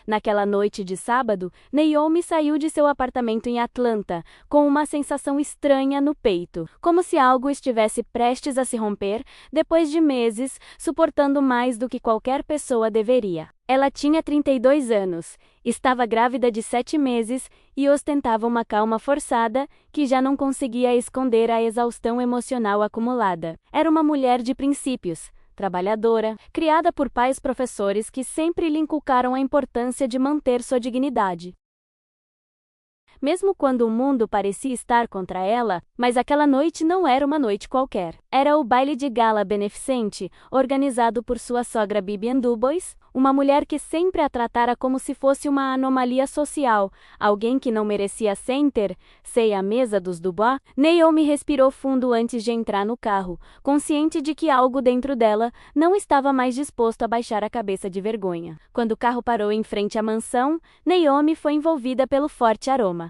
Naquela noite de sábado, Naomi saiu de seu apartamento em Atlanta, com uma sensação estranha no peito, como se algo estivesse prestes a se romper, depois de meses, suportando mais do que qualquer pessoa deveria. Ela tinha 32 anos, estava grávida de 7 meses e ostentava uma calma forçada que já não conseguia esconder a exaustão emocional acumulada. Era uma mulher de princípios, trabalhadora, criada por pais professores que sempre lhe inculcaram a importância de manter sua dignidade. Mesmo quando o mundo parecia estar contra ela, mas aquela noite não era uma noite qualquer. Era o baile de gala beneficente, organizado por sua sogra Bibian Dubois, uma mulher que sempre a tratara como se fosse uma anomalia social, alguém que não merecia sentar-se à mesa dos Dubois. Naomi respirou fundo antes de entrar no carro, consciente de que algo dentro dela não estava mais disposto a baixar a cabeça de vergonha. Quando o carro parou em frente à mansão, Naomi foi envolvida pelo forte aroma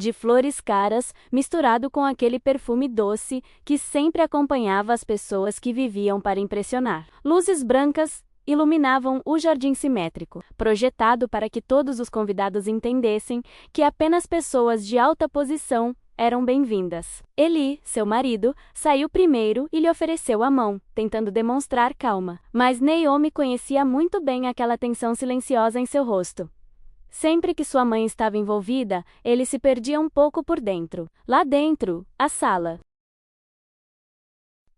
de flores caras, misturado com aquele perfume doce que sempre acompanhava as pessoas que viviam para impressionar. Luzes brancas iluminavam o jardim simétrico, projetado para que todos os convidados entendessem que apenas pessoas de alta posição eram bem-vindas. Eli, seu marido, saiu primeiro e lhe ofereceu a mão, tentando demonstrar calma. Mas Naomi conhecia muito bem aquela tensão silenciosa em seu rosto. Sempre que sua mãe estava envolvida, ele se perdia um pouco por dentro. Lá dentro, a sala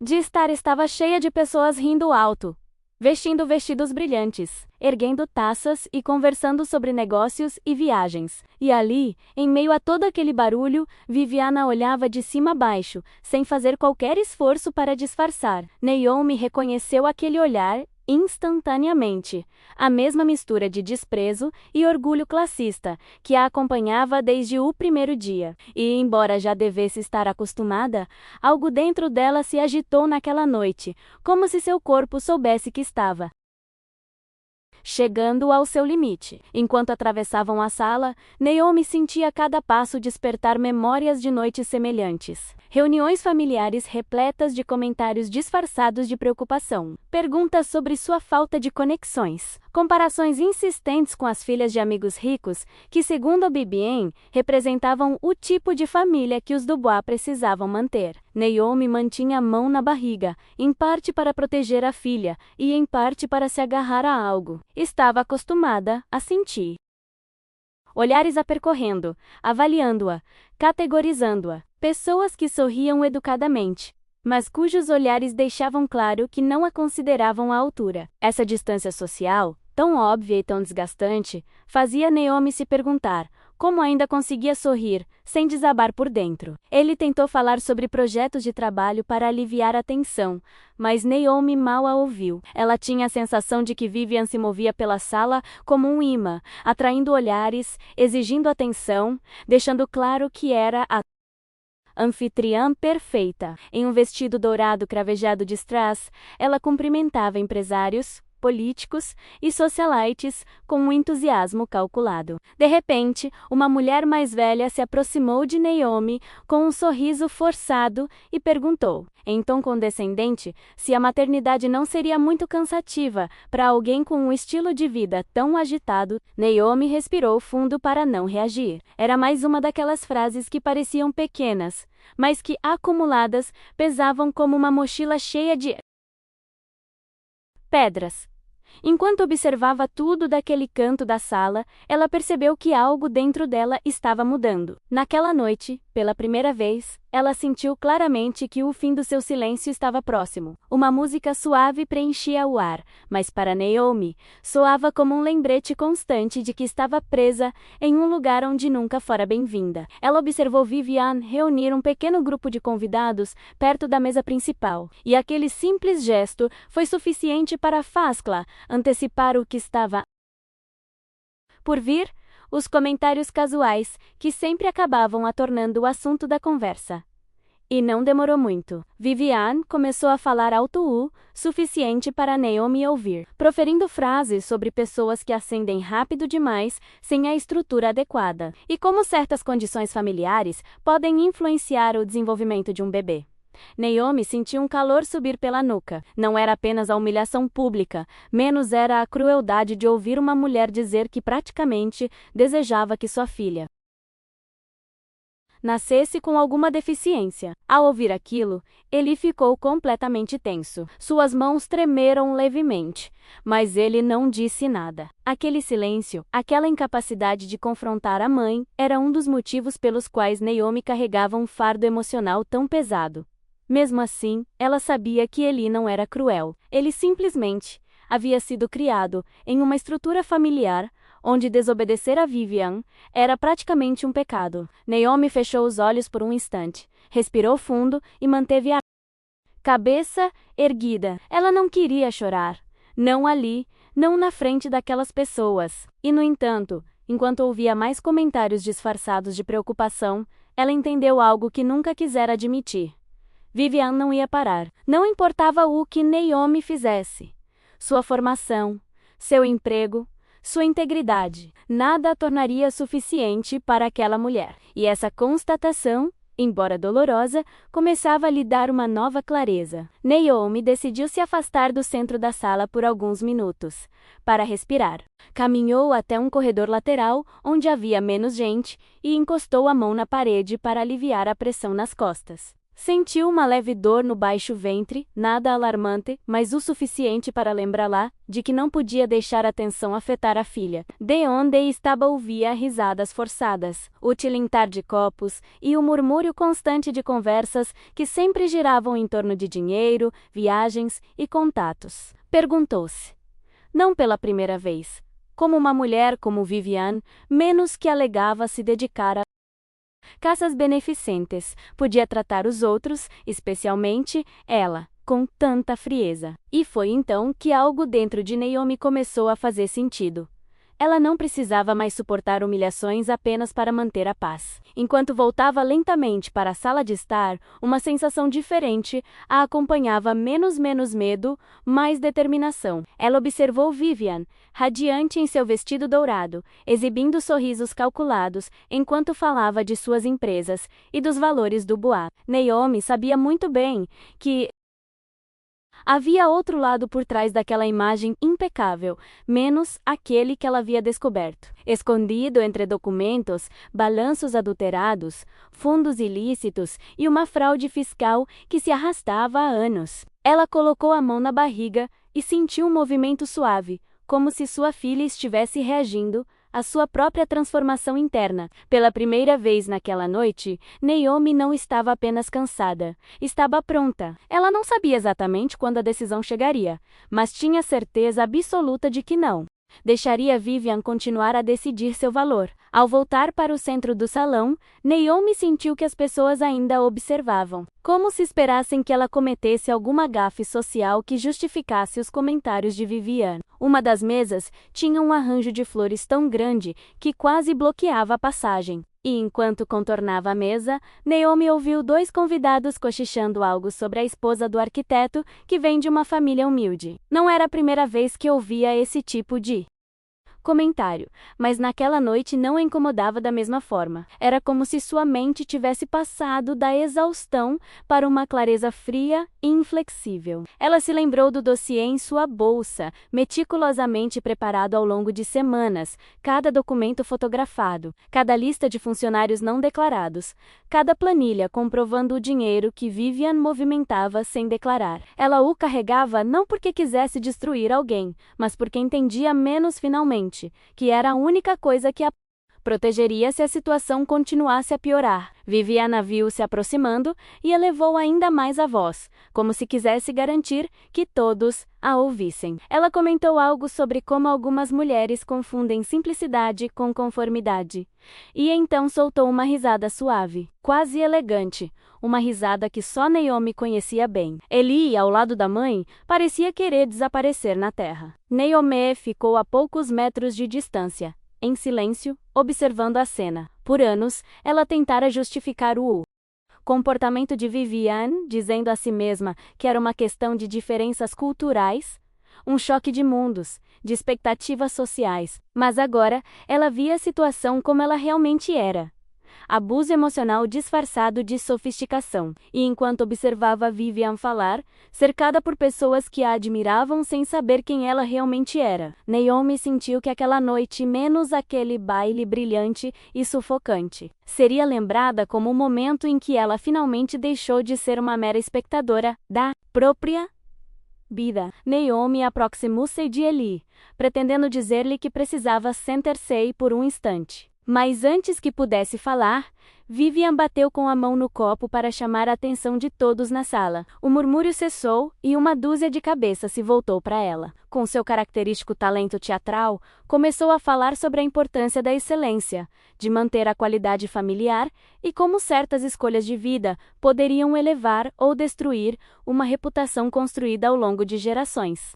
de estar estava cheia de pessoas rindo alto, vestindo vestidos brilhantes, erguendo taças e conversando sobre negócios e viagens. E ali, em meio a todo aquele barulho, Viviana olhava de cima a baixo, sem fazer qualquer esforço para disfarçar. Naomi reconheceu aquele olhar instantaneamente, a mesma mistura de desprezo e orgulho classista que a acompanhava desde o primeiro dia. E, embora já devesse estar acostumada, algo dentro dela se agitou naquela noite, como se seu corpo soubesse que estava chegando ao seu limite. Enquanto atravessavam a sala, Naomi sentia cada passo despertar memórias de noites semelhantes. Reuniões familiares repletas de comentários disfarçados de preocupação, perguntas sobre sua falta de conexões, comparações insistentes com as filhas de amigos ricos que, segundo a Bibian, representavam o tipo de família que os Dubois precisavam manter. Naomi mantinha a mão na barriga, em parte para proteger a filha e em parte para se agarrar a algo. Estava acostumada a sentir olhares a percorrendo, avaliando-a, categorizando-a. Pessoas que sorriam educadamente, mas cujos olhares deixavam claro que não a consideravam à altura. Essa distância social, tão óbvia e tão desgastante, fazia Naomi se perguntar como ainda conseguia sorrir, sem desabar por dentro. Ele tentou falar sobre projetos de trabalho para aliviar a tensão, mas Naomi mal a ouviu. Ela tinha a sensação de que Vivian se movia pela sala como um imã, atraindo olhares, exigindo atenção, deixando claro que era a anfitriã perfeita. Em um vestido dourado cravejado de strass, ela cumprimentava empresários, políticos e socialites com um entusiasmo calculado. De repente, uma mulher mais velha se aproximou de Naomi com um sorriso forçado e perguntou, em tom condescendente, se a maternidade não seria muito cansativa para alguém com um estilo de vida tão agitado. Naomi respirou fundo para não reagir. Era mais uma daquelas frases que pareciam pequenas, mas que, acumuladas, pesavam como uma mochila cheia de pedras. Enquanto observava tudo daquele canto da sala, ela percebeu que algo dentro dela estava mudando. Naquela noite, pela primeira vez, ela sentiu claramente que o fim do seu silêncio estava próximo. Uma música suave preenchia o ar, mas para Naomi, soava como um lembrete constante de que estava presa em um lugar onde nunca fora bem-vinda. Ela observou Vivian reunir um pequeno grupo de convidados perto da mesa principal, e aquele simples gesto foi suficiente para fazê-la antecipar o que estava por vir. Os comentários casuais, que sempre acabavam a tornando o assunto da conversa. E não demorou muito. Vivian começou a falar alto o suficiente para Naomi ouvir, proferindo frases sobre pessoas que ascendem rápido demais sem a estrutura adequada, e como certas condições familiares podem influenciar o desenvolvimento de um bebê. Naomi sentiu um calor subir pela nuca. Não era apenas a humilhação pública, menos era a crueldade de ouvir uma mulher dizer que praticamente desejava que sua filha nascesse com alguma deficiência. Ao ouvir aquilo, ele ficou completamente tenso. Suas mãos tremeram levemente, mas ele não disse nada. Aquele silêncio, aquela incapacidade de confrontar a mãe, era um dos motivos pelos quais Naomi carregava um fardo emocional tão pesado. Mesmo assim, ela sabia que ele não era cruel. Ele simplesmente havia sido criado em uma estrutura familiar onde desobedecer a Vivian era praticamente um pecado. Naomi fechou os olhos por um instante, respirou fundo e manteve a cabeça erguida. Ela não queria chorar. Não ali, não na frente daquelas pessoas. E, no entanto, enquanto ouvia mais comentários disfarçados de preocupação, ela entendeu algo que nunca quisera admitir. Vivian não ia parar. Não importava o que Naomi fizesse. Sua formação, seu emprego, sua integridade, nada a tornaria suficiente para aquela mulher. E essa constatação, embora dolorosa, começava a lhe dar uma nova clareza. Naomi decidiu se afastar do centro da sala por alguns minutos, para respirar. Caminhou até um corredor lateral, onde havia menos gente, e encostou a mão na parede para aliviar a pressão nas costas. Sentiu uma leve dor no baixo ventre, nada alarmante, mas o suficiente para lembrá-la de que não podia deixar a tensão afetar a filha. De onde estava ouvia risadas forçadas, o tilintar de copos e o murmúrio constante de conversas que sempre giravam em torno de dinheiro, viagens e contatos. Perguntou-se, não pela primeira vez, como uma mulher como Vivian, menos que alegava se dedicar a caças beneficentes, podia tratar os outros, especialmente ela, com tanta frieza. E foi então que algo dentro de Naomi começou a fazer sentido. Ela não precisava mais suportar humilhações apenas para manter a paz. Enquanto voltava lentamente para a sala de estar, uma sensação diferente a acompanhava, menos medo, mais determinação. Ela observou Vivian, radiante em seu vestido dourado, exibindo sorrisos calculados, enquanto falava de suas empresas e dos valores do bois. Naomi sabia muito bem que havia outro lado por trás daquela imagem impecável, menos aquele que ela havia descoberto. Escondido entre documentos, balanços adulterados, fundos ilícitos e uma fraude fiscal que se arrastava há anos. Ela colocou a mão na barriga e sentiu um movimento suave, como se sua filha estivesse reagindo à sua própria transformação interna. Pela primeira vez naquela noite, Naomi não estava apenas cansada, estava pronta. Ela não sabia exatamente quando a decisão chegaria, mas tinha certeza absoluta de que não deixaria Vivian continuar a decidir seu valor. Ao voltar para o centro do salão, Naomi sentiu que as pessoas ainda a observavam, como se esperassem que ela cometesse alguma gafe social que justificasse os comentários de Vivian. Uma das mesas tinha um arranjo de flores tão grande que quase bloqueava a passagem. E enquanto contornava a mesa, Naomi ouviu dois convidados cochichando algo sobre a esposa do arquiteto, que vem de uma família humilde. Não era a primeira vez que ouvia esse tipo de comentário, mas naquela noite não a incomodava da mesma forma. Era como se sua mente tivesse passado da exaustão para uma clareza fria e inflexível. Ela se lembrou do dossiê em sua bolsa, meticulosamente preparado ao longo de semanas, cada documento fotografado, cada lista de funcionários não declarados, cada planilha comprovando o dinheiro que Vivian movimentava sem declarar. Ela o carregava não porque quisesse destruir alguém, mas porque entendia menos finalmente que era a única coisa que a protegeria se a situação continuasse a piorar. Viviana viu se aproximando e elevou ainda mais a voz, como se quisesse garantir que todos a ouvissem. Ela comentou algo sobre como algumas mulheres confundem simplicidade com conformidade. E então soltou uma risada suave, quase elegante, uma risada que só Naomi conhecia bem. Eli, ao lado da mãe, parecia querer desaparecer na terra. Naomi ficou a poucos metros de distância, em silêncio, observando a cena. Por anos, ela tentara justificar o comportamento de Vivian, dizendo a si mesma que era uma questão de diferenças culturais, um choque de mundos, de expectativas sociais. Mas agora, ela via a situação como ela realmente era. abuso emocional disfarçado de sofisticação. E enquanto observava Vivian falar, cercada por pessoas que a admiravam sem saber quem ela realmente era, Naomi sentiu que aquela noite, menos aquele baile brilhante e sufocante, seria lembrada como o momento em que ela finalmente deixou de ser uma mera espectadora da própria vida. Naomi aproximou-se de Eli, pretendendo dizer-lhe que precisava sentar-se por um instante. Mas antes que pudesse falar, Vivian bateu com a mão no copo para chamar a atenção de todos na sala. O murmúrio cessou e uma dúzia de cabeças se voltou para ela. Com seu característico talento teatral, começou a falar sobre a importância da excelência, de manter a qualidade familiar e como certas escolhas de vida poderiam elevar ou destruir uma reputação construída ao longo de gerações.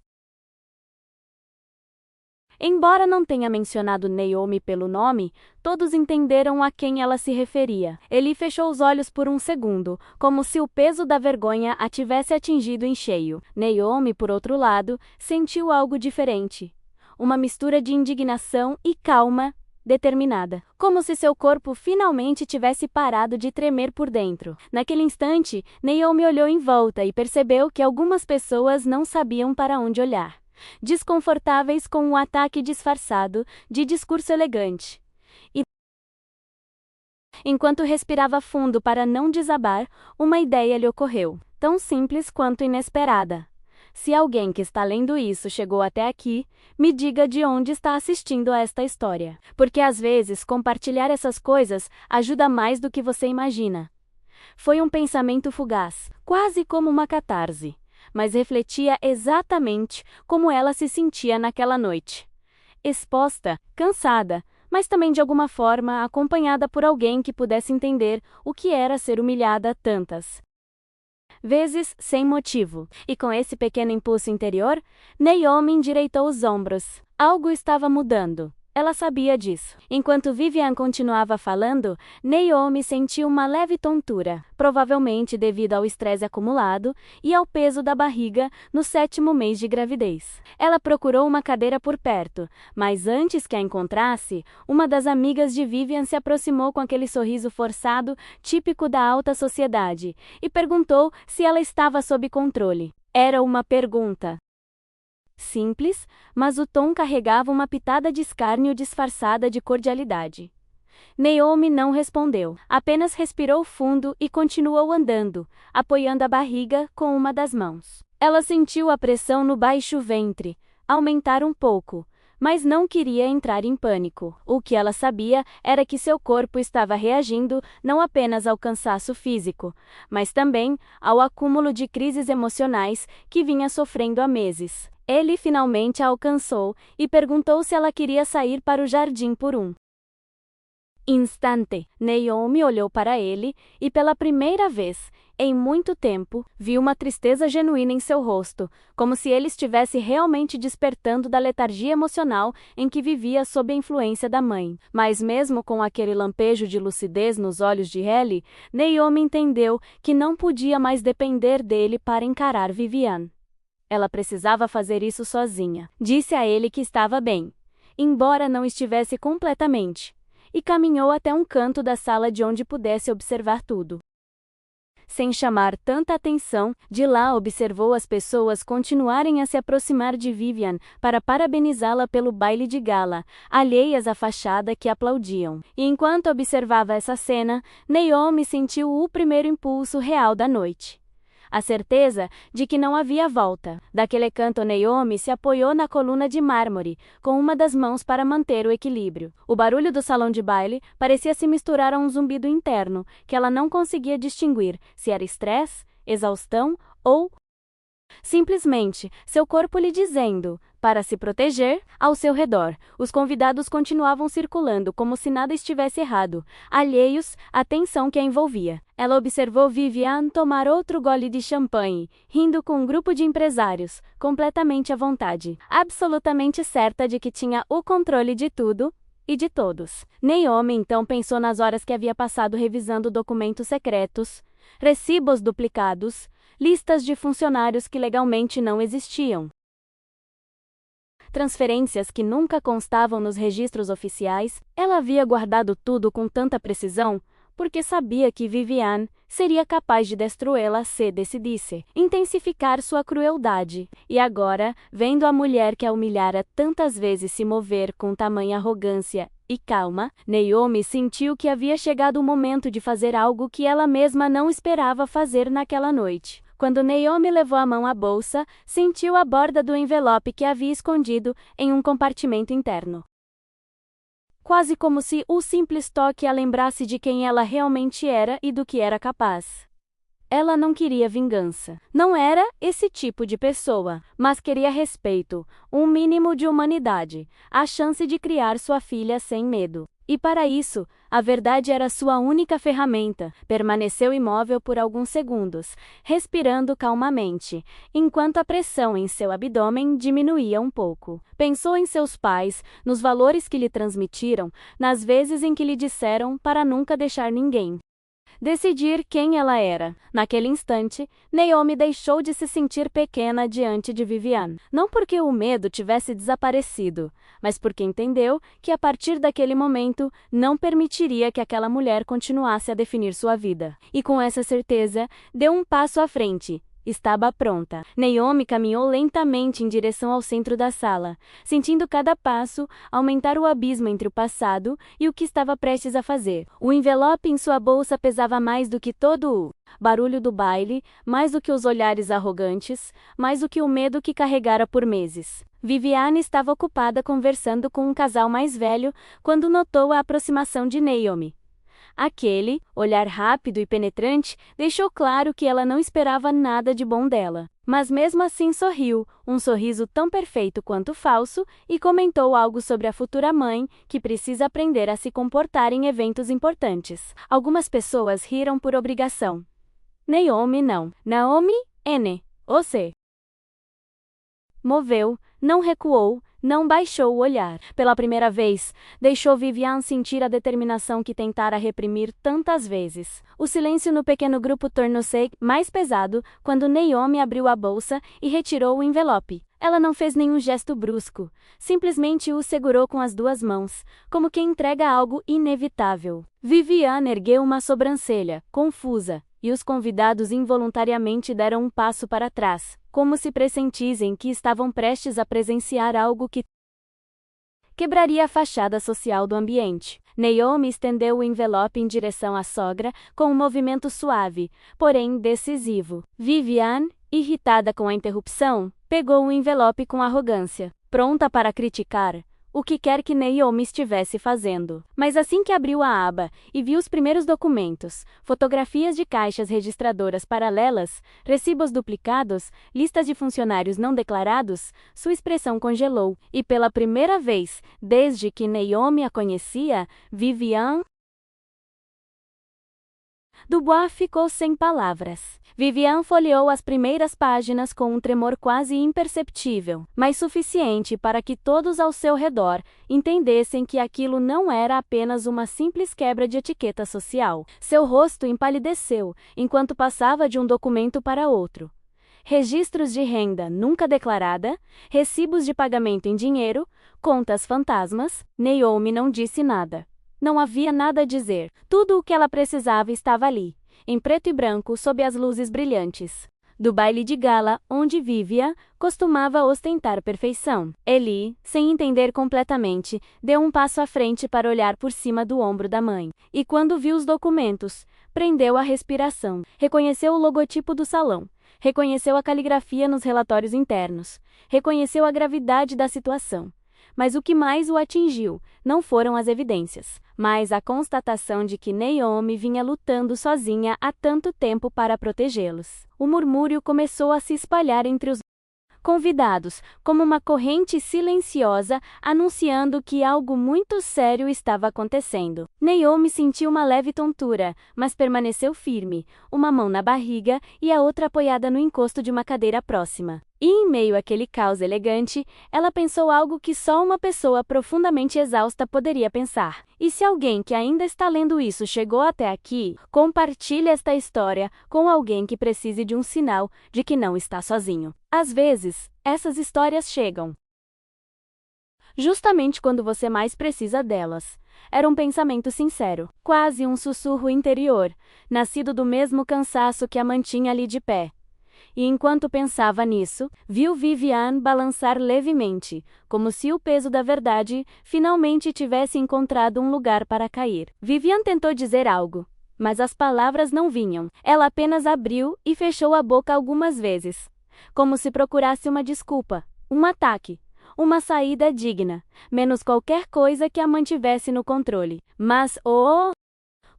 Embora não tenha mencionado Naomi pelo nome, todos entenderam a quem ela se referia. Ele fechou os olhos por um segundo, como se o peso da vergonha a tivesse atingido em cheio. Naomi, por outro lado, sentiu algo diferente. Uma mistura de indignação e calma, determinada. Como se seu corpo finalmente tivesse parado de tremer por dentro. Naquele instante, Naomi olhou em volta e percebeu que algumas pessoas não sabiam para onde olhar, desconfortáveis com um ataque disfarçado de discurso elegante. E, enquanto respirava fundo para não desabar, uma ideia lhe ocorreu, tão simples quanto inesperada. Se alguém que está lendo isso chegou até aqui, me diga de onde está assistindo a esta história. Porque às vezes compartilhar essas coisas ajuda mais do que você imagina. Foi um pensamento fugaz, quase como uma catarse, mas refletia exatamente como ela se sentia naquela noite. Exposta, cansada, mas também de alguma forma acompanhada por alguém que pudesse entender o que era ser humilhada tantas vezes sem motivo. E com esse pequeno impulso interior, Naomi endireitou os ombros. Algo estava mudando. Ela sabia disso. Enquanto Vivian continuava falando, Naomi sentiu uma leve tontura, provavelmente devido ao estresse acumulado e ao peso da barriga no 7º mês de gravidez. Ela procurou uma cadeira por perto, mas antes que a encontrasse, uma das amigas de Vivian se aproximou com aquele sorriso forçado típico da alta sociedade e perguntou se ela estava sob controle. Era uma pergunta simples, mas o tom carregava uma pitada de escárnio disfarçada de cordialidade. Naomi não respondeu, apenas respirou fundo e continuou andando, apoiando a barriga com uma das mãos. Ela sentiu a pressão no baixo ventre aumentar um pouco, mas não queria entrar em pânico. O que ela sabia era que seu corpo estava reagindo não apenas ao cansaço físico, mas também ao acúmulo de crises emocionais que vinha sofrendo há meses. Ele finalmente a alcançou e perguntou se ela queria sair para o jardim por um instante. Naomi olhou para ele e, pela primeira vez em muito tempo, viu uma tristeza genuína em seu rosto, como se ele estivesse realmente despertando da letargia emocional em que vivia sob a influência da mãe. Mas mesmo com aquele lampejo de lucidez nos olhos de Ellie, Naomi entendeu que não podia mais depender dele para encarar Vivian. Ela precisava fazer isso sozinha. Disse a ele que estava bem, embora não estivesse completamente, e caminhou até um canto da sala de onde pudesse observar tudo. Sem chamar tanta atenção, de lá observou as pessoas continuarem a se aproximar de Vivian para parabenizá-la pelo baile de gala, alheias à fachada que aplaudiam. E enquanto observava essa cena, Naomi sentiu o primeiro impulso real da noite. A certeza de que não havia volta. Daquele canto, Naomi se apoiou na coluna de mármore, com uma das mãos para manter o equilíbrio. O barulho do salão de baile parecia se misturar a um zumbido interno, que ela não conseguia distinguir se era estresse, exaustão ou simplesmente seu corpo lhe dizendo, para se proteger, ao seu redor. Os convidados continuavam circulando como se nada estivesse errado, alheios à tensão que a envolvia. Ela observou Vivian tomar outro gole de champanhe, rindo com um grupo de empresários, completamente à vontade, absolutamente certa de que tinha o controle de tudo e de todos. Naomi então pensou nas horas que havia passado revisando documentos secretos, recibos duplicados, listas de funcionários que legalmente não existiam. transferências que nunca constavam nos registros oficiais. Ela havia guardado tudo com tanta precisão porque sabia que Vivian seria capaz de destruí-la se decidisse intensificar sua crueldade. E agora, vendo a mulher que a humilhara tantas vezes se mover com tamanha arrogância e calma, Naomi sentiu que havia chegado o momento de fazer algo que ela mesma não esperava fazer naquela noite. Quando Naomi levou a mão à bolsa, sentiu a borda do envelope que havia escondido em um compartimento interno. Quase como se o simples toque a lembrasse de quem ela realmente era e do que era capaz. Ela não queria vingança. Não era esse tipo de pessoa, mas queria respeito, um mínimo de humanidade, a chance de criar sua filha sem medo. E para isso, a verdade era sua única ferramenta. Permaneceu imóvel por alguns segundos, respirando calmamente, enquanto a pressão em seu abdômen diminuía um pouco. Pensou em seus pais, nos valores que lhe transmitiram, nas vezes em que lhe disseram para nunca deixar ninguém decidir quem ela era. Naquele instante, Naomi deixou de se sentir pequena diante de Vivian. Não porque o medo tivesse desaparecido, mas porque entendeu que a partir daquele momento não permitiria que aquela mulher continuasse a definir sua vida. E com essa certeza, deu um passo à frente. Estava pronta. Naomi caminhou lentamente em direção ao centro da sala, sentindo cada passo aumentar o abismo entre o passado e o que estava prestes a fazer. O envelope em sua bolsa pesava mais do que todo o barulho do baile, mais do que os olhares arrogantes, mais do que o medo que carregara por meses. Viviane estava ocupada conversando com um casal mais velho quando notou a aproximação de Naomi. Aquele olhar rápido e penetrante deixou claro que ela não esperava nada de bom dela. Mas mesmo assim sorriu, um sorriso tão perfeito quanto falso, e comentou algo sobre a futura mãe, que precisa aprender a se comportar em eventos importantes. Algumas pessoas riram por obrigação. Naomi não. Naomi, você moveu, não recuou, não baixou o olhar. Pela primeira vez, deixou Vivian sentir a determinação que tentara reprimir tantas vezes. O silêncio no pequeno grupo tornou-se mais pesado quando Naomi abriu a bolsa e retirou o envelope. Ela não fez nenhum gesto brusco, simplesmente o segurou com as duas mãos, como quem entrega algo inevitável. Vivian ergueu uma sobrancelha, confusa, e os convidados involuntariamente deram um passo para trás, como se pressentissem que estavam prestes a presenciar algo que quebraria a fachada social do ambiente. Naomi estendeu o envelope em direção à sogra com um movimento suave, porém decisivo. Vivian, irritada com a interrupção, pegou o envelope com arrogância, pronta para criticar o que quer que Naomi estivesse fazendo. Mas assim que abriu a aba e viu os primeiros documentos, fotografias de caixas registradoras paralelas, recibos duplicados, listas de funcionários não declarados, sua expressão congelou, e pela primeira vez, desde que Naomi a conhecia, Vivian Dubois ficou sem palavras. Vivian folheou as primeiras páginas com um tremor quase imperceptível, mas suficiente para que todos ao seu redor entendessem que aquilo não era apenas uma simples quebra de etiqueta social. Seu rosto empalideceu enquanto passava de um documento para outro. Registros de renda nunca declarada, recibos de pagamento em dinheiro, contas fantasmas. Naomi não disse nada. Não havia nada a dizer. Tudo o que ela precisava estava ali, em preto e branco sob as luzes brilhantes do baile de gala onde Vivian costumava ostentar perfeição. Eli, sem entender completamente, deu um passo à frente para olhar por cima do ombro da mãe. E quando viu os documentos, prendeu a respiração. Reconheceu o logotipo do salão. Reconheceu a caligrafia nos relatórios internos. Reconheceu a gravidade da situação. Mas o que mais o atingiu não foram as evidências, mas a constatação de que Naomi vinha lutando sozinha há tanto tempo para protegê-los. O murmúrio começou a se espalhar entre os convidados, como uma corrente silenciosa anunciando que algo muito sério estava acontecendo. Naomi sentiu uma leve tontura, mas permaneceu firme, uma mão na barriga e a outra apoiada no encosto de uma cadeira próxima. E em meio àquele caos elegante, ela pensou algo que só uma pessoa profundamente exausta poderia pensar. E se alguém que ainda está lendo isso chegou até aqui, compartilhe esta história com alguém que precise de um sinal de que não está sozinho. Às vezes, essas histórias chegam justamente quando você mais precisa delas. Era um pensamento sincero, quase um sussurro interior, nascido do mesmo cansaço que a mantinha ali de pé. E enquanto pensava nisso, viu Vivian balançar levemente, como se o peso da verdade finalmente tivesse encontrado um lugar para cair. Vivian tentou dizer algo, mas as palavras não vinham. Ela apenas abriu e fechou a boca algumas vezes, como se procurasse uma desculpa, um ataque, uma saída digna, menos qualquer coisa que a mantivesse no controle. Mas o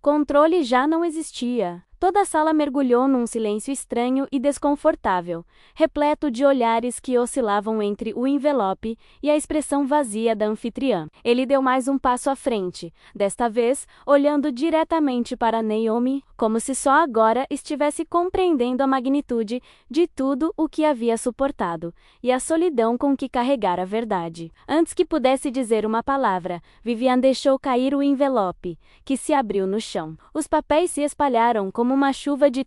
controle já não existia. Toda a sala mergulhou num silêncio estranho e desconfortável, repleto de olhares que oscilavam entre o envelope e a expressão vazia da anfitriã. Ele deu mais um passo à frente, desta vez olhando diretamente para Naomi, como se só agora estivesse compreendendo a magnitude de tudo o que havia suportado e a solidão com que carregara a verdade. Antes que pudesse dizer uma palavra, Vivian deixou cair o envelope, que se abriu no chão. Os papéis se espalharam como uma chuva de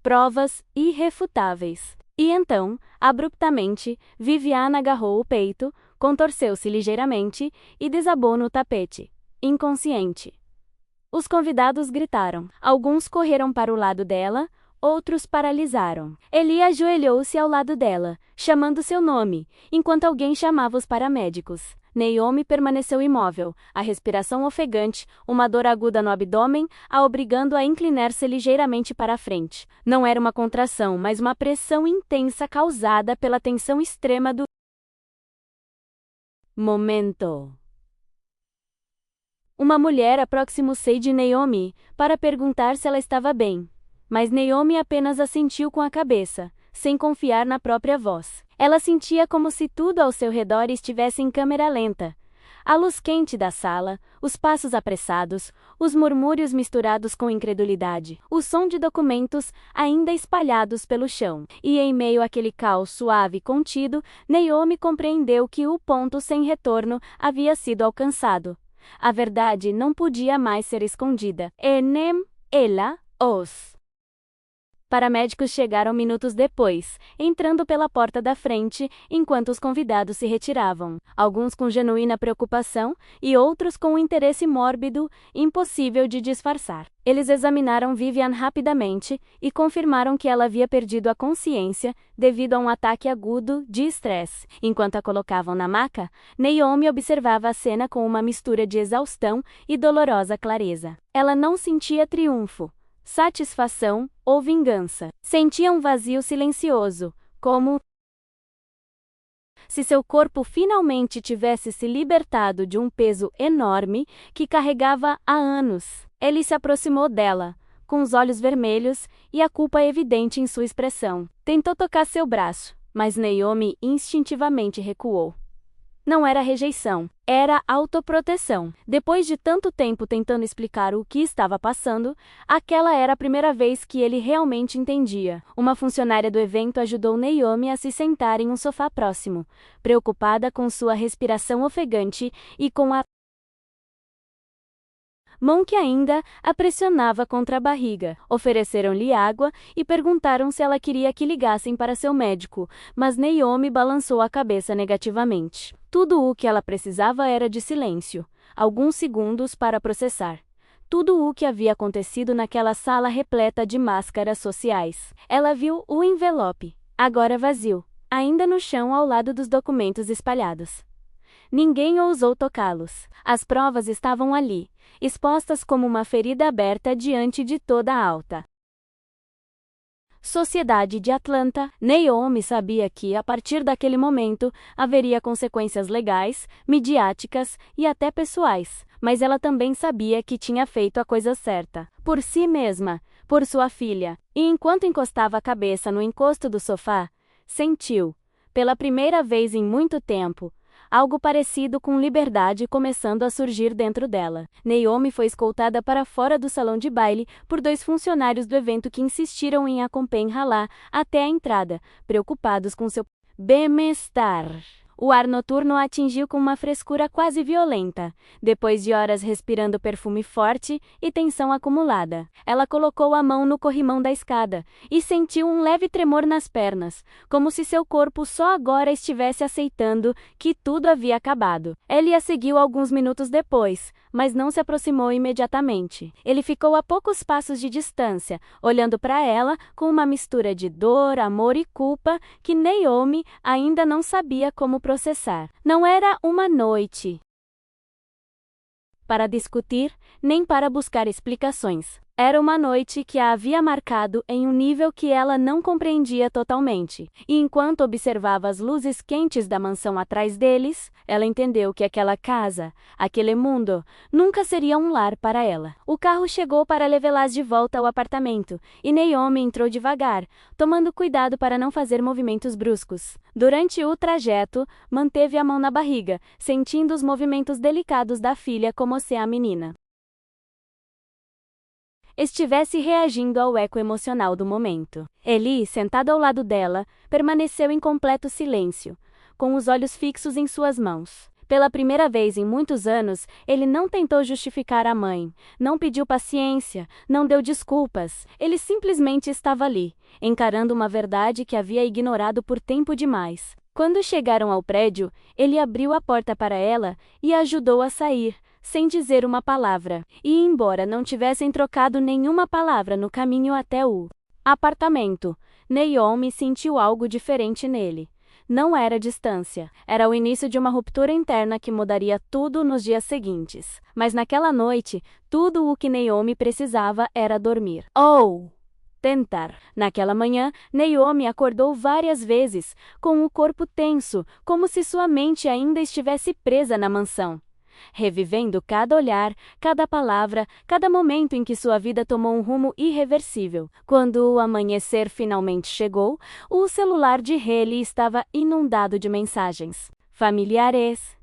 provas irrefutáveis. E então, abruptamente, Vivian agarrou o peito, contorceu-se ligeiramente e desabou no tapete, inconsciente. Os convidados gritaram. Alguns correram para o lado dela, outros paralisaram. Eli ajoelhou-se ao lado dela, chamando seu nome, enquanto alguém chamava os paramédicos. Naomi permaneceu imóvel, a respiração ofegante, uma dor aguda no abdômen, a obrigando a inclinar-se ligeiramente para a frente. Não era uma contração, mas uma pressão intensa causada pela tensão extrema do momento. Uma mulher aproximou-se de Naomi para perguntar se ela estava bem, mas Naomi apenas assentiu com a cabeça, sem confiar na própria voz. Ela sentia como se tudo ao seu redor estivesse em câmera lenta. A luz quente da sala, os passos apressados, os murmúrios misturados com incredulidade, o som de documentos ainda espalhados pelo chão. E em meio àquele caos suave e contido, Naomi compreendeu que o ponto sem retorno havia sido alcançado. A verdade não podia mais ser escondida. Enem, ela, os paramédicos chegaram minutos depois, entrando pela porta da frente, enquanto os convidados se retiravam, alguns com genuína preocupação e outros com um interesse mórbido, impossível de disfarçar. Eles examinaram Vivian rapidamente e confirmaram que ela havia perdido a consciência devido a um ataque agudo de estresse. Enquanto a colocavam na maca, Naomi observava a cena com uma mistura de exaustão e dolorosa clareza. Ela não sentia triunfo, satisfação ou vingança. Sentia um vazio silencioso, como se seu corpo finalmente tivesse se libertado de um peso enorme que carregava há anos. Ele se aproximou dela, com os olhos vermelhos e a culpa evidente em sua expressão. Tentou tocar seu braço, mas Naomi instintivamente recuou. Não era rejeição, era autoproteção. Depois de tanto tempo tentando explicar o que estava passando, aquela era a primeira vez que ele realmente entendia. Uma funcionária do evento ajudou Naomi a se sentar em um sofá próximo, preocupada com sua respiração ofegante e com a mão que ainda a pressionava contra a barriga. Ofereceram-lhe água e perguntaram se ela queria que ligassem para seu médico, mas Naomi balançou a cabeça negativamente. Tudo o que ela precisava era de silêncio, alguns segundos para processar tudo o que havia acontecido naquela sala repleta de máscaras sociais. Ela viu o envelope, agora vazio, ainda no chão ao lado dos documentos espalhados. Ninguém ousou tocá-los. As provas estavam ali, expostas como uma ferida aberta diante de toda a alta sociedade de Atlanta. Naomi sabia que, a partir daquele momento, haveria consequências legais, midiáticas e até pessoais, mas ela também sabia que tinha feito a coisa certa. Por si mesma, por sua filha. E enquanto encostava a cabeça no encosto do sofá, sentiu, pela primeira vez em muito tempo, algo parecido com liberdade começando a surgir dentro dela. Naomi foi escoltada para fora do salão de baile por 2 funcionários do evento que insistiram em acompanhá-la até a entrada, preocupados com seu bem-estar. O ar noturno a atingiu com uma frescura quase violenta, depois de horas respirando perfume forte e tensão acumulada. Ela colocou a mão no corrimão da escada e sentiu um leve tremor nas pernas, como se seu corpo só agora estivesse aceitando que tudo havia acabado. Ele a seguiu alguns minutos depois, mas não se aproximou imediatamente. Ele ficou a poucos passos de distância, olhando para ela com uma mistura de dor, amor e culpa que Naomi ainda não sabia como processar. Não era uma noite para discutir, nem para buscar explicações. Era uma noite que a havia marcado em um nível que ela não compreendia totalmente. E enquanto observava as luzes quentes da mansão atrás deles, ela entendeu que aquela casa, aquele mundo, nunca seria um lar para ela. O carro chegou para levá-las de volta ao apartamento, e Naomi entrou devagar, tomando cuidado para não fazer movimentos bruscos. Durante o trajeto, manteve a mão na barriga, sentindo os movimentos delicados da filha como se a menina estivesse reagindo ao eco emocional do momento. Eli, sentado ao lado dela, permaneceu em completo silêncio, com os olhos fixos em suas mãos. Pela primeira vez em muitos anos, ele não tentou justificar a mãe, não pediu paciência, não deu desculpas. Ele simplesmente estava ali, encarando uma verdade que havia ignorado por tempo demais. Quando chegaram ao prédio, ele abriu a porta para ela e a ajudou a sair, sem dizer uma palavra. E embora não tivessem trocado nenhuma palavra no caminho até o apartamento, Naomi sentiu algo diferente nele. Não era distância, era o início de uma ruptura interna que mudaria tudo nos dias seguintes. Mas naquela noite, tudo o que Naomi precisava era dormir. Ou tentar. Naquela manhã, Naomi acordou várias vezes, com o corpo tenso, como se sua mente ainda estivesse presa na mansão, revivendo cada olhar, cada palavra, cada momento em que sua vida tomou um rumo irreversível. Quando o amanhecer finalmente chegou, o celular de Haley estava inundado de mensagens. Familiares,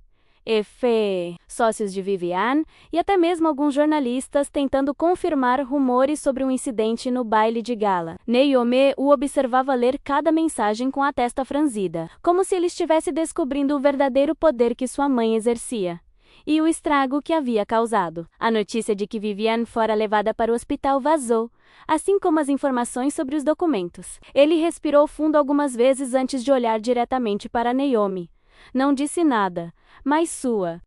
sócios de Vivian e até mesmo alguns jornalistas tentando confirmar rumores sobre um incidente no baile de gala. Naomi o observava ler cada mensagem com a testa franzida, como se ele estivesse descobrindo o verdadeiro poder que sua mãe exercia e o estrago que havia causado. A notícia de que Vivian fora levada para o hospital vazou, assim como as informações sobre os documentos. Ele respirou fundo algumas vezes antes de olhar diretamente para Naomi. Não disse nada, mas sua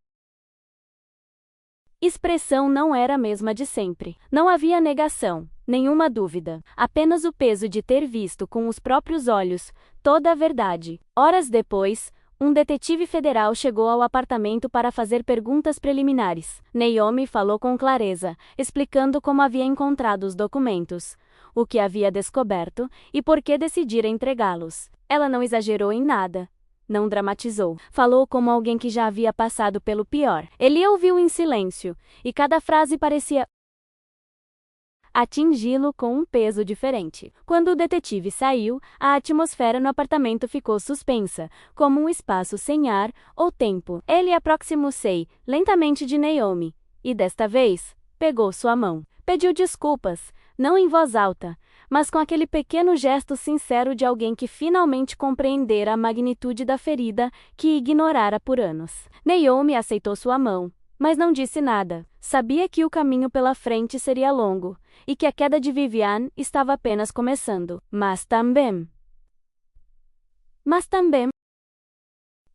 expressão não era a mesma de sempre. Não havia negação, nenhuma dúvida, apenas o peso de ter visto com os próprios olhos toda a verdade. Horas depois, um detetive federal chegou ao apartamento para fazer perguntas preliminares. Naomi falou com clareza, explicando como havia encontrado os documentos, o que havia descoberto e por que decidira entregá-los. Ela não exagerou em nada. Não dramatizou. Falou como alguém que já havia passado pelo pior. Ele ouviu em silêncio, e cada frase parecia atingi-lo com um peso diferente. Quando o detetive saiu, a atmosfera no apartamento ficou suspensa, como um espaço sem ar ou tempo. Ele aproximou-se lentamente de Naomi, e desta vez, pegou sua mão. Pediu desculpas, não em voz alta, mas com aquele pequeno gesto sincero de alguém que finalmente compreendera a magnitude da ferida que ignorara por anos. Naomi aceitou sua mão, mas não disse nada. Sabia que o caminho pela frente seria longo, e que a queda de Vivian estava apenas começando. Mas também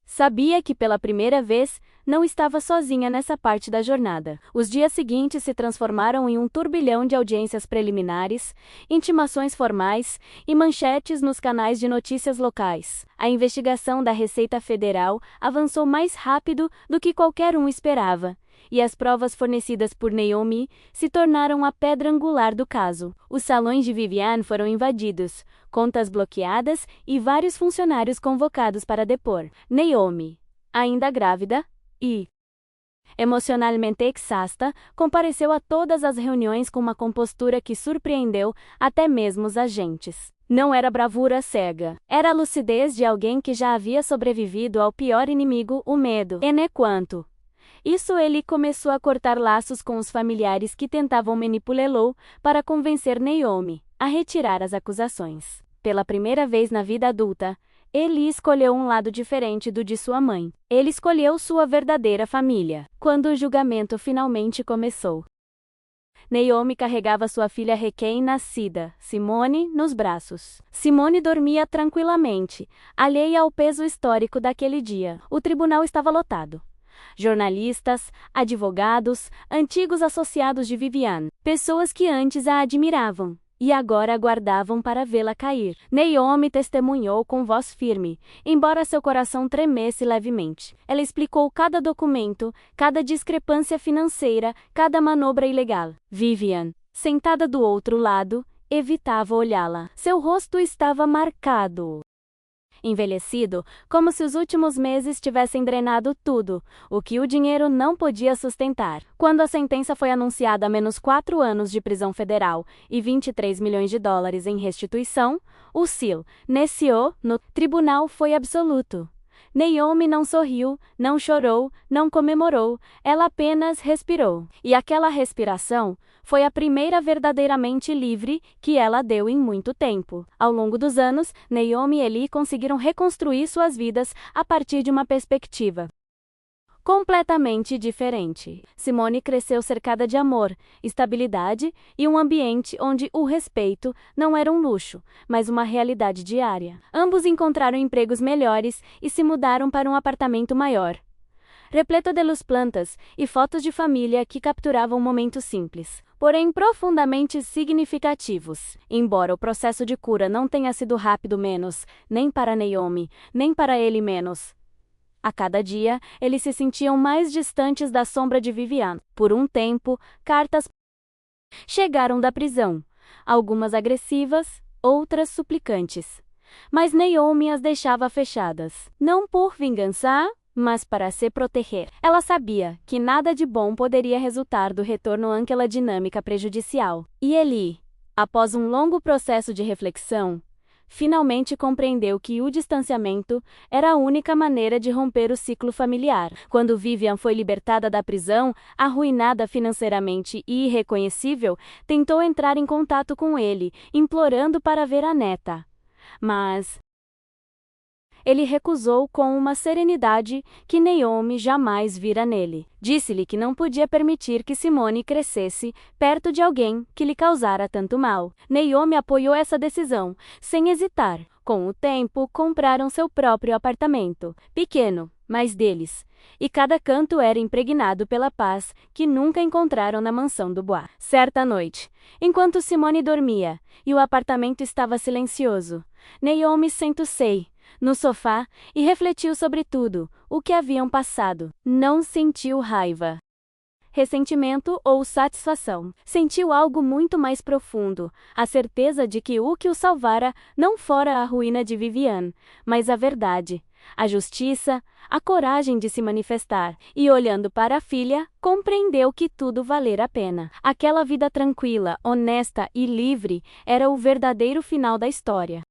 sabia que pela primeira vez não estava sozinha nessa parte da jornada. Os dias seguintes se transformaram em um turbilhão de audiências preliminares, intimações formais e manchetes nos canais de notícias locais. A investigação da Receita Federal avançou mais rápido do que qualquer um esperava, e as provas fornecidas por Naomi se tornaram a pedra angular do caso. Os salões de Vivian foram invadidos, contas bloqueadas e vários funcionários convocados para depor. Naomi, ainda grávida e emocionalmente exausta, compareceu a todas as reuniões com uma compostura que surpreendeu até mesmo os agentes. Não era bravura cega, era a lucidez de alguém que já havia sobrevivido ao pior inimigo, o medo. Enquanto isso, ele começou a cortar laços com os familiares que tentavam manipulá-lo para convencer Naomi a retirar as acusações. Pela primeira vez na vida adulta, Ele escolheu um lado diferente do de sua mãe. Ele escolheu sua verdadeira família. Quando o julgamento finalmente começou, Naomi carregava sua filha recém-nascida, Simone, nos braços. Simone dormia tranquilamente, alheia ao peso histórico daquele dia. O tribunal estava lotado. Jornalistas, advogados, antigos associados de Vivian, pessoas que antes a admiravam e agora aguardavam para vê-la cair. Naomi testemunhou com voz firme, embora seu coração tremesse levemente. Ela explicou cada documento, cada discrepância financeira, cada manobra ilegal. Vivian, sentada do outro lado, evitava olhá-la. Seu rosto estava marcado, envelhecido, como se os últimos meses tivessem drenado tudo, o que o dinheiro não podia sustentar. Quando a sentença foi anunciada a menos 4 anos de prisão federal e 23 milhões de dólares em restituição, o silêncio no tribunal foi absoluto. Naomi não sorriu, não chorou, não comemorou, ela apenas respirou. E aquela respiração foi a primeira verdadeiramente livre que ela deu em muito tempo. Ao longo dos anos, Naomi e Eli conseguiram reconstruir suas vidas a partir de uma perspectiva completamente diferente. Simone cresceu cercada de amor, estabilidade e um ambiente onde o respeito não era um luxo, mas uma realidade diária. Ambos encontraram empregos melhores e se mudaram para um apartamento maior, repleto de luz, plantas e fotos de família que capturavam momentos simples, porém profundamente significativos. Embora o processo de cura não tenha sido rápido menos, nem para Naomi, nem para ele menos, a cada dia, eles se sentiam mais distantes da sombra de Vivian. Por um tempo, cartas chegaram da prisão, algumas agressivas, outras suplicantes. Mas Naomi as deixava fechadas, não por vingança, mas para se proteger. Ela sabia que nada de bom poderia resultar do retorno àquela dinâmica prejudicial. E Eli, após um longo processo de reflexão, finalmente compreendeu que o distanciamento era a única maneira de romper o ciclo familiar. Quando Vivian foi libertada da prisão, arruinada financeiramente e irreconhecível, tentou entrar em contato com ele, implorando para ver a neta. Mas ele recusou com uma serenidade que Naomi jamais vira nele. Disse-lhe que não podia permitir que Simone crescesse perto de alguém que lhe causara tanto mal. Naomi apoiou essa decisão, sem hesitar. Com o tempo, compraram seu próprio apartamento, pequeno, mas deles, e cada canto era impregnado pela paz que nunca encontraram na mansão do Bois. Certa noite, enquanto Simone dormia e o apartamento estava silencioso, Naomi sentou-se no sofá e refletiu sobre tudo o que haviam passado. Não sentiu raiva, ressentimento ou satisfação. Sentiu algo muito mais profundo, a certeza de que o salvara não fora a ruína de Vivian, mas a verdade, a justiça, a coragem de se manifestar. E olhando para a filha, compreendeu que tudo valera a pena. Aquela vida tranquila, honesta e livre era o verdadeiro final da história.